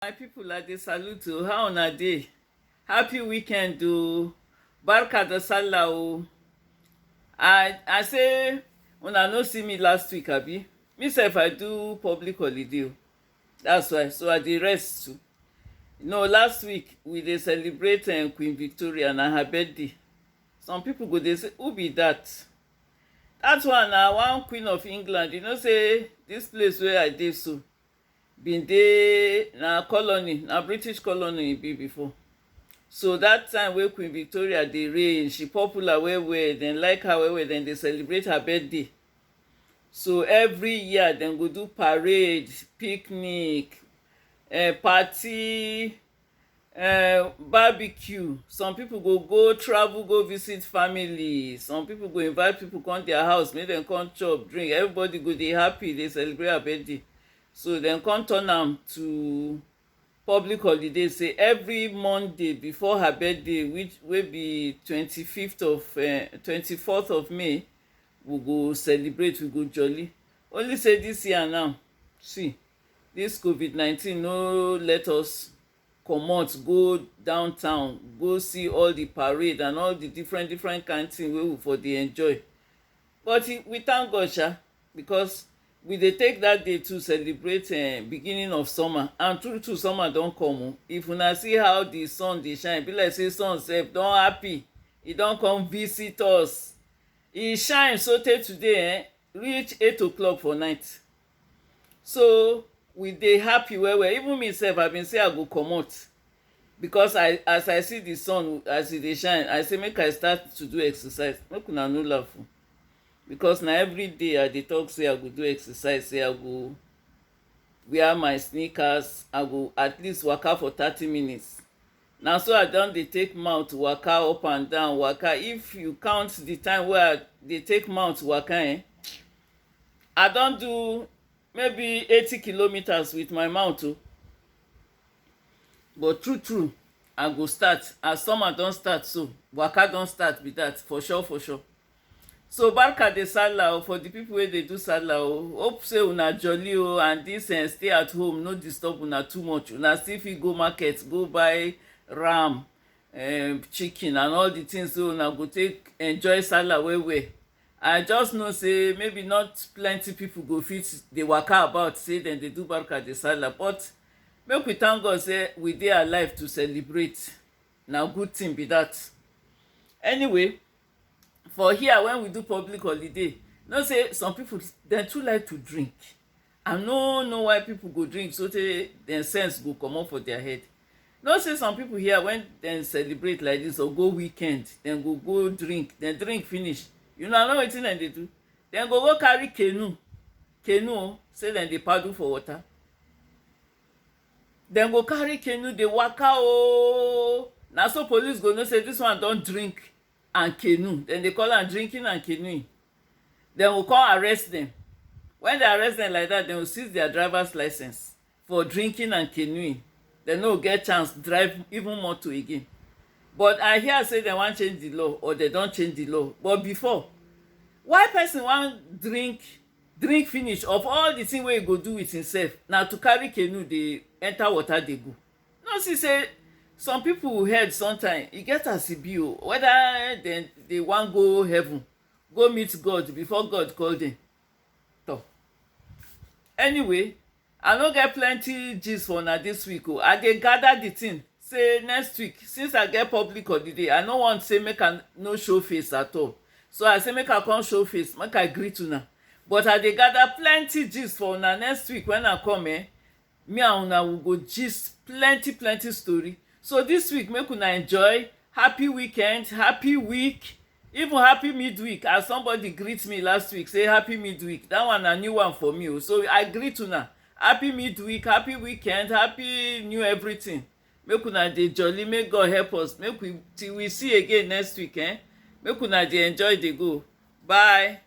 My people, I dey salute o. How una dey? Happy weekend o. Barka da Sallah o. I say una no see me last week, abi? Me sef I do public holiday o. That's why. So I dey rest too. Last week we dey celebrate Queen Victoria na her birthday. Some people go dey say, who be that? Dat one na one queen of England. You know say dis place wey I dey so bin dey na colony, na British colony e be before. So dat time wey Queen Victoria dey reign, she popular well well, dem like her well well, dem dey celebrate her birthday. So every year dem go do parade, picnic, party, barbecue. Some people go travel go visit family, some people go invite people come their house make dem come chop drink. Everybody go dey happy dey celebrate her birthday. So dem come turn am to public holiday, say every Monday before her birthday, which wey be 24th of May, we go celebrate, we go jolly. Only say this year now, see, this COVID-19 no let us comot go downtown go see all the parade and all the different kind thing wey we for dey enjoy. But we thank God sha, because we dey take that day to celebrate beginning of summer, and true summer don come o. If una see how the sun dey shine, e be like say sun sef don happy, e don come visit us. E shine sotey today reach 8 o'clock for night. So we dey happy well well. Even me sef, I been say I go comot, because as I see the sun as e dey shine, I say make I start to do exercise. Make una no laugh o, because na everyday I dey talk say I go do exercise, say I go wear my sneakers, I go at least waka for 30 minutes. Na so I don dey take mouth waka up and down waka. If you count the time wey I dey take mouth waka, I don do maybe 80 kilometers with my mouth o. But true I go start as summer don start, so waka don start be that for sure. So Barka da Sallah for the people wey dey do Sallah o. Hope say una jolly o, and this stay at home no disturb una too much. Una still fit go market go buy ram, chicken and all the things wey una go take enjoy Sallah well well. I just know say maybe not plenty people go fit dey waka about say dem dey do Barka da Sallah, but make we thank God say we dey alive to celebrate. Na good thing be that. Anyway, for here when we do public holiday, know say some people dem too like to drink. I no know why people go drink so tey dem sense go comot for their head. Know say some people here when dem celebrate like this or go weekend, dem go drink, dem drink finish. You know wetin dem dey do? Dem go carry canoe say dem dey paddle for water. Dem go carry canoe dey waka o. Na so police go know say this one don drink and canoe. Dem dey call am drinking and canoeing. Dem go come arrest dem. When they arrest dem like that, dem go seize their driver's license for drinking and canoeing. Dem no get chance drive even motor again. But I hear say dem wan change the law, or dem don change the law. But before, why person wan drink finish of all the thing wey e go do with himself, na to carry canoe dey enter water dey go? No see say some people head sometimes e get as e be o, whether dem dey wan go heaven go meet God before God call dem. Anyway, I no get plenty gist for una this week o. I dey gather the thing say next week, since I get public holiday, I no want say make I no show face at all. So I say make I come show face, make I greet una. But I dey gather plenty gist for una next week. When I come, me and una will go gist plenty story. So this week make una enjoy. Happy weekend, happy week, even happy midweek. As somebody greet me last week, say happy midweek. That one a new one for me o. So I greet una happy midweek, happy weekend, happy new everything. Make una dey jolly, make God help us. Make we till we see again next week. Make una dey enjoy dey go. Bye.